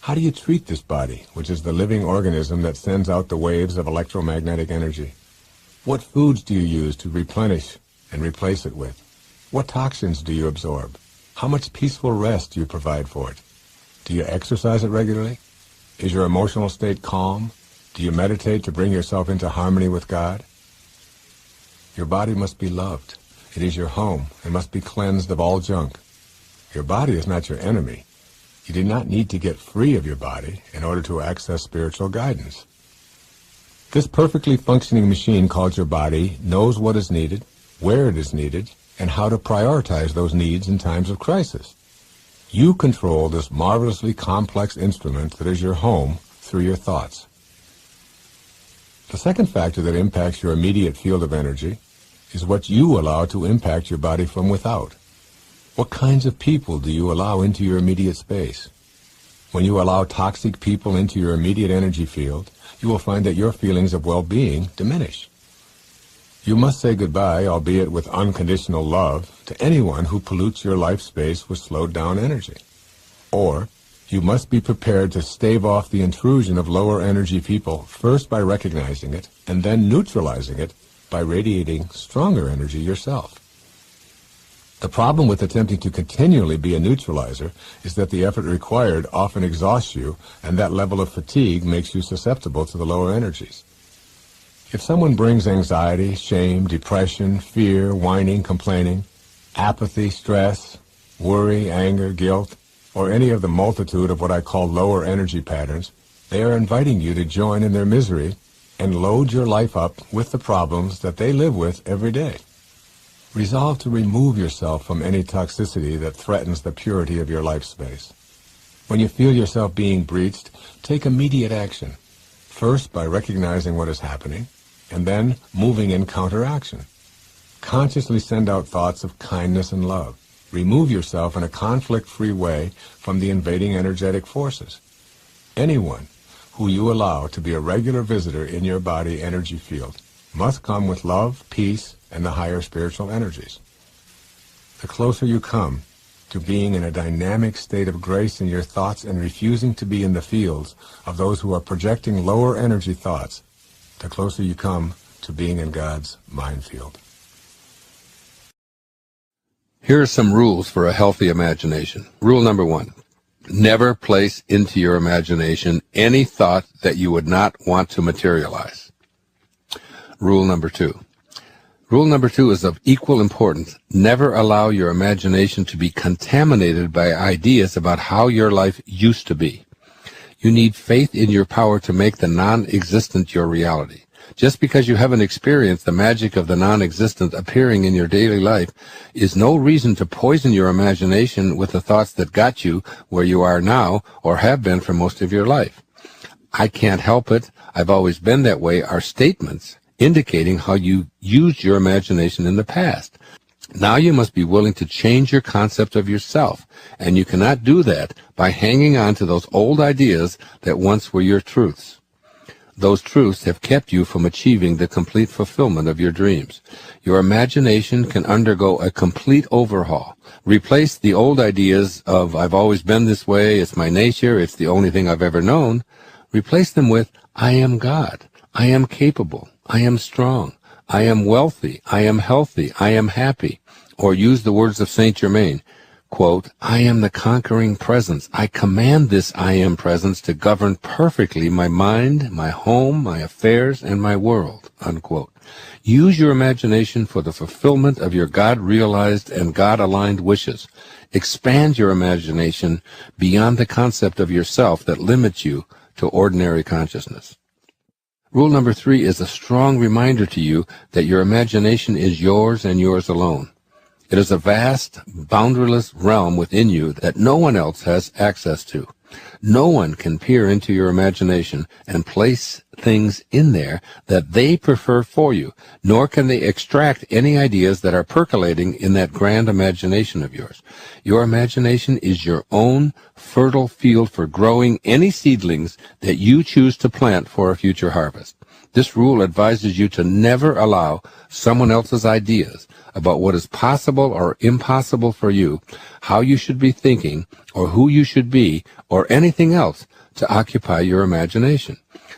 How do you treat this body, which is the living organism that sends out the waves of electromagnetic energy? What foods do you use to replenish and replace it with? What toxins do you absorb? How much peaceful rest do you provide for it? Do you exercise it regularly? Is your emotional state calm? Do you meditate to bring yourself into harmony with God? Your body must be loved. It is your home and must be cleansed of all junk. Your body is not your enemy. You do not need to get free of your body in order to access spiritual guidance. This perfectly functioning machine called your body knows what is needed, where it is needed, and how to prioritize those needs in times of crisis. You control this marvelously complex instrument that is your home through your thoughts. The second factor that impacts your immediate field of energy is what you allow to impact your body from without. What kinds of people do you allow into your immediate space? When you allow toxic people into your immediate energy field, you will find that your feelings of well-being diminish. You must say goodbye, albeit with unconditional love, to anyone who pollutes your life space with slowed-down energy. Or, you must be prepared to stave off the intrusion of lower energy people first by recognizing it, and then neutralizing it by radiating stronger energy yourself. The problem with attempting to continually be a neutralizer is that the effort required often exhausts you, and that level of fatigue makes you susceptible to the lower energies. If someone brings anxiety, shame, depression, fear, whining, complaining, apathy, stress, worry, anger, guilt, or any of the multitude of what I call lower energy patterns, they are inviting you to join in their misery and load your life up with the problems that they live with every day. Resolve to remove yourself from any toxicity that threatens the purity of your life space. When you feel yourself being breached, take immediate action, first by recognizing what is happening, and then moving in counteraction. Consciously send out thoughts of kindness and love. Remove yourself in a conflict-free way from the invading energetic forces. Anyone who you allow to be a regular visitor in your body energy field must come with love, peace, and the higher spiritual energies. The closer you come to being in a dynamic state of grace in your thoughts and refusing to be in the fields of those who are projecting lower energy thoughts, the closer you come to being in God's mind field. Here are some rules for a healthy imagination. Rule number 1. Never place into your imagination any thought that you would not want to materialize. Rule number 2. Rule number 2 is of equal importance. Never allow your imagination to be contaminated by ideas about how your life used to be. You need faith in your power to make the non-existent your reality. Just because you haven't experienced the magic of the non-existent appearing in your daily life is no reason to poison your imagination with the thoughts that got you where you are now or have been for most of your life. I can't help it, I've always been that way are statements indicating how you used your imagination in the past. Now you must be willing to change your concept of yourself, and you cannot do that by hanging on to those old ideas that once were your truths. Those truths have kept you from achieving the complete fulfillment of your dreams. Your imagination can undergo a complete overhaul. Replace the old ideas of, I've always been this way, it's my nature, it's the only thing I've ever known. Replace them with, I am God, I am capable, I am strong, I am wealthy, I am healthy, I am happy. Or use the words of Saint Germain, quote, I am the conquering presence. I command this I am presence to govern perfectly my mind, my home, my affairs, and my world, unquote. Use your imagination for the fulfillment of your God-realized and God-aligned wishes. Expand your imagination beyond the concept of yourself that limits you to ordinary consciousness. Rule number 3 is a strong reminder to you that your imagination is yours and yours alone. It is a vast, boundaryless realm within you that no one else has access to. No one can peer into your imagination and place things in there that they prefer for you, nor can they extract any ideas that are percolating in that grand imagination of yours. Your imagination is your own fertile field for growing any seedlings that you choose to plant for a future harvest. This rule advises you to never allow someone else's ideas about what is possible or impossible for you, how you should be thinking, or who you should be, or anything else to occupy your imagination.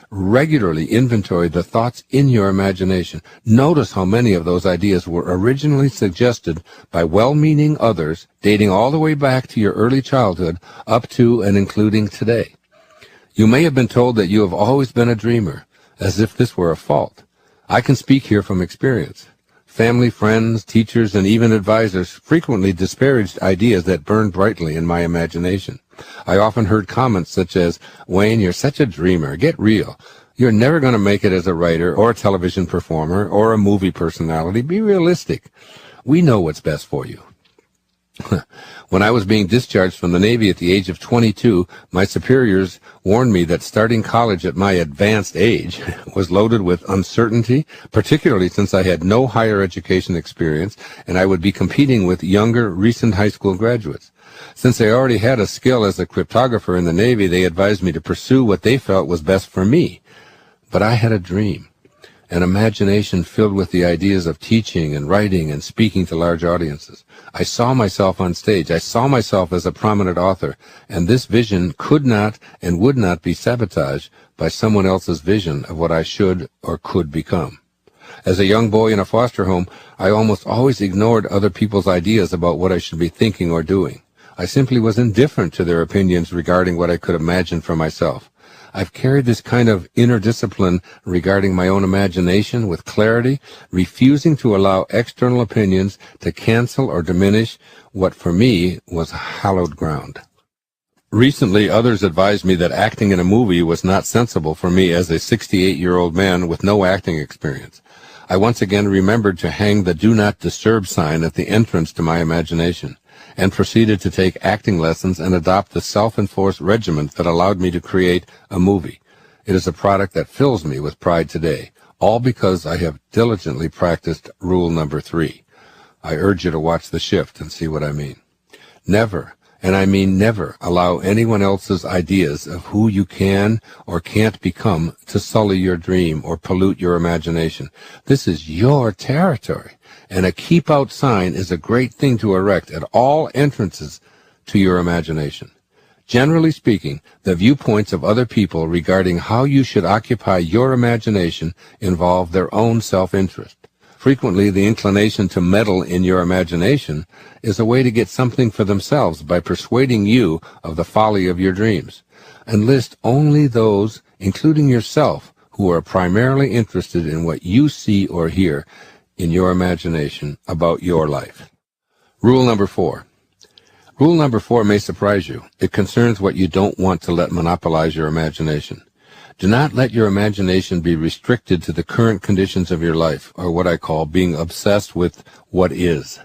Regularly inventory the thoughts in your imagination. Notice how many of those ideas were originally suggested by well-meaning others, dating all the way back to your early childhood up to and including today. You may have been told that you have always been a dreamer, as if this were a fault. I can speak here from experience. Family, friends, teachers, and even advisors frequently disparaged ideas that burned brightly in my imagination. I often heard comments such as, "Wayne, you're such a dreamer. Get real. You're never going to make it as a writer or a television performer or a movie personality. Be realistic. We know what's best for you." When I was being discharged from the Navy at the age of 22, my superiors warned me that starting college at my advanced age was loaded with uncertainty, particularly since I had no higher education experience and I would be competing with younger, recent high school graduates. Since I already had a skill as a cryptographer in the Navy, they advised me to pursue what they felt was best for me. But I had a dream, an imagination filled with the ideas of teaching and writing and speaking to large audiences. I saw myself on stage. I saw myself as a prominent author, and this vision could not and would not be sabotaged by someone else's vision of what I should or could become. As a young boy in a foster home, I almost always ignored other people's ideas about what I should be thinking or doing. I simply was indifferent to their opinions regarding what I could imagine for myself. I've carried this kind of inner discipline regarding my own imagination with clarity, refusing to allow external opinions to cancel or diminish what for me was hallowed ground. Recently, others advised me that acting in a movie was not sensible for me as a 68-year-old man with no acting experience. I once again remembered to hang the "Do Not Disturb" sign at the entrance to my imagination, and proceeded to take acting lessons and adopt the self-enforced regimen that allowed me to create a movie. It is a product that fills me with pride today, all because I have diligently practiced rule number 3. I urge you to watch The Shift and see what I mean. Never, and I mean never, allow anyone else's ideas of who you can or can't become to sully your dream or pollute your imagination. This is your territory. And a keep out sign is a great thing to erect at all entrances to your imagination. Generally speaking, the viewpoints of other people regarding how you should occupy your imagination involve their own self-interest. Frequently, the inclination to meddle in your imagination is a way to get something for themselves by persuading you of the folly of your dreams. Enlist only those, including yourself, who are primarily interested in what you see or hear in your imagination about your life. Rule number 4. Rule number 4 may surprise you. It concerns what you don't want to let monopolize your imagination. Do not let your imagination be restricted to the current conditions of your life, or what I call being obsessed with what is.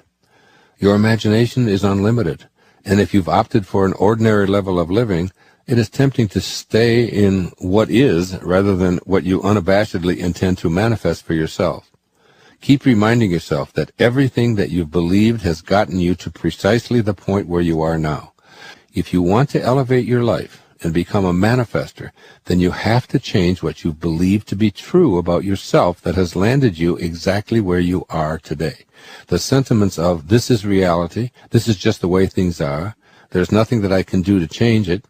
Your imagination is unlimited, and if you've opted for an ordinary level of living, it is tempting to stay in what is rather than what you unabashedly intend to manifest for yourself. Keep reminding yourself that everything that you've believed has gotten you to precisely the point where you are now. If you want to elevate your life and become a manifester, then you have to change what you believe to be true about yourself that has landed you exactly where you are today. The sentiments of "this is reality," "this is just the way things are," "there's nothing that I can do to change it,"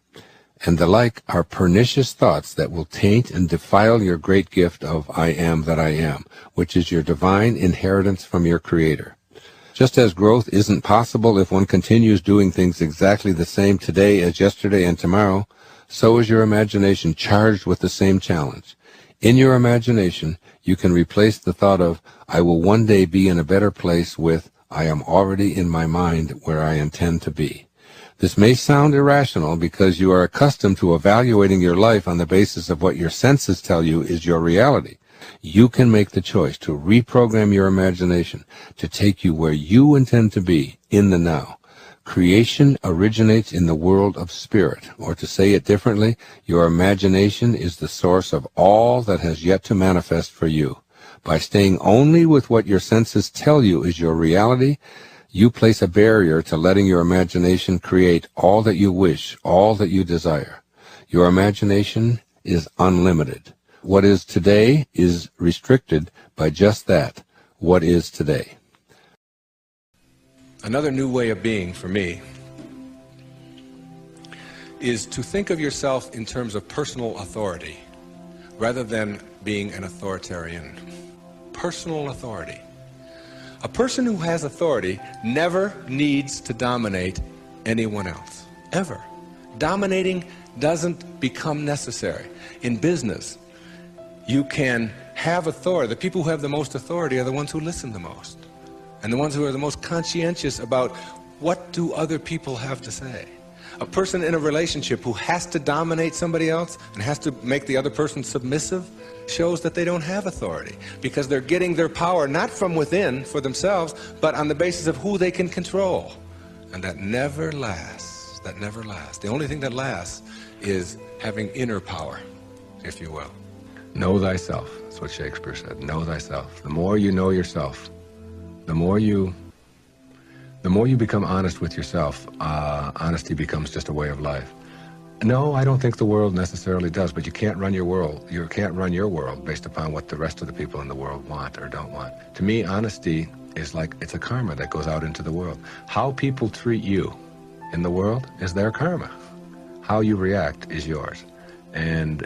and the like are pernicious thoughts that will taint and defile your great gift of "I am that I am," which is your divine inheritance from your Creator. Just as growth isn't possible if one continues doing things exactly the same today as yesterday and tomorrow, so is your imagination charged with the same challenge. In your imagination, you can replace the thought of "I will one day be in a better place" with "I am already in my mind where I intend to be." This may sound irrational because you are accustomed to evaluating your life on the basis of what your senses tell you is your reality. You can make the choice to reprogram your imagination to take you where you intend to be in the now. Creation originates in the world of spirit, or to say it differently, your imagination is the source of all that has yet to manifest for you. By staying only with what your senses tell you is your reality, you place a barrier to letting your imagination create all that you wish, all that you desire. Your imagination is unlimited. What is today is restricted by just that, what is today. Another new way of being for me is to think of yourself in terms of personal authority rather than being an authoritarian. Personal authority. A person who has authority never needs to dominate anyone else, ever. Dominating doesn't become necessary. In business, you can have authority. The people who have the most authority are the ones who listen the most, and the ones who are the most conscientious about what do other people have to say. A person in a relationship who has to dominate somebody else and has to make the other person submissive shows that they don't have authority, because they're getting their power not from within for themselves, but on the basis of who they can control. And that never lasts. That never lasts. The only thing that lasts is having inner power, if you will. Know thyself. That's what Shakespeare said. Know thyself. The more you know yourself, the more you become honest with yourself, honesty becomes just a way of life. No, I don't think the world necessarily does, but you can't run your world. You can't run your world based upon what the rest of the people in the world want or don't want. To me, honesty is like, it's a karma that goes out into the world. How people treat you in the world is their karma. How you react is yours. And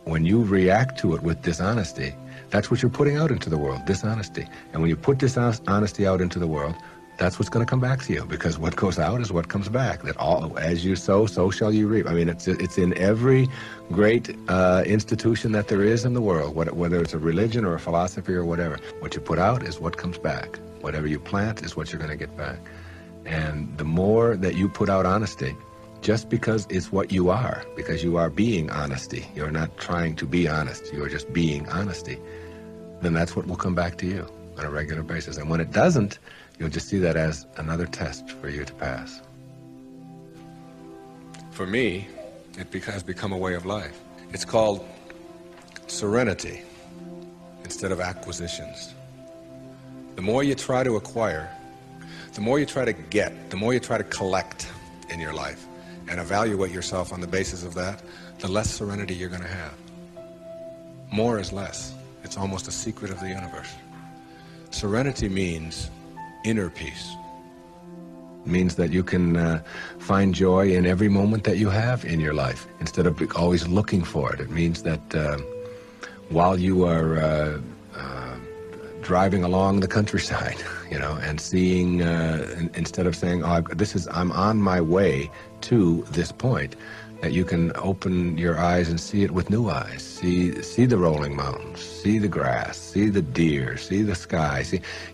when you react to it with dishonesty, that's what you're putting out into the world, dishonesty. And when you put dishonesty out into the world, that's what's going to come back to you, because what goes out is what comes back. That all, as you sow, so shall you reap. I mean, it's in every great institution that there is in the world, whether it's a religion or a philosophy or whatever. What you put out is what comes back. Whatever you plant is what you're going to get back. And the more that you put out honesty, just because it's what you are, because you are being honesty, you're not trying to be honest, you're just being honesty, then that's what will come back to you on a regular basis. And when it doesn't, you'll just see that as another test for you to pass. For me, it has become a way of life. It's called serenity instead of acquisitions. The more you try to acquire, the more you try to get, the more you try to collect in your life and evaluate yourself on the basis of that, the less serenity you're going to have. More is less. It's almost a secret of the universe. Serenity means inner peace. It means that you can find joy in every moment that you have in your life instead of always looking for it. It means that while you are driving along the countryside, and seeing, instead of saying, oh, I'm on my way to this point, that you can open your eyes and see it with new eyes. See the rolling mountains, see the grass, see the deer, see the sky.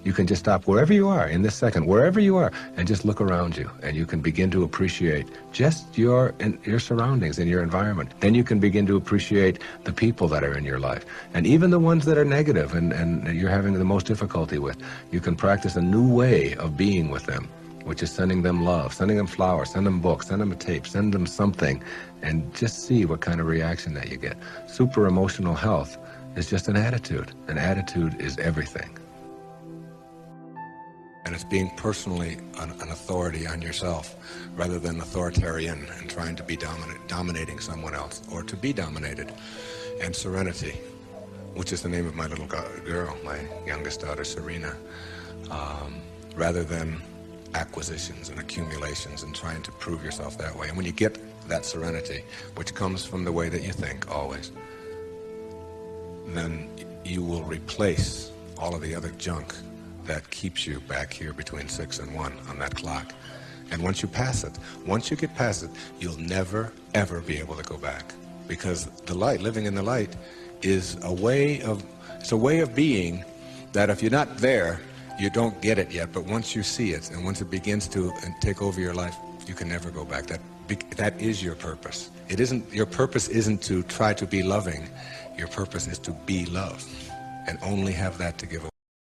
You can just stop wherever you are in this second, wherever you are, and just look around you, and you can begin to appreciate just your surroundings and your environment. Then you can begin to appreciate the people that are in your life, and even the ones that are negative and you're having the most difficulty with. You can practice a new way of being with them, which is sending them love, sending them flowers, send them books, send them a tape, send them something, and just see what kind of reaction that you get. Super emotional health is just an attitude. An attitude is everything. And it's being personally an authority on yourself rather than authoritarian and trying to be dominating someone else or to be dominated. And serenity, which is the name of my little girl, my youngest daughter, Serena, rather than acquisitions and accumulations and trying to prove yourself that way. And when you get that serenity, which comes from the way that you think always, then you will replace all of the other junk that keeps you back here between 6 and 1 on that clock. And once you get past it, you'll never, ever be able to go back. Because the light, living in the light, is a way of being that if you're not there, you don't get it yet, but once you see it, and once it begins to take over your life, you can never go back. That is your purpose. Your purpose isn't to try to be loving. Your purpose is to be love, and only have that to give away.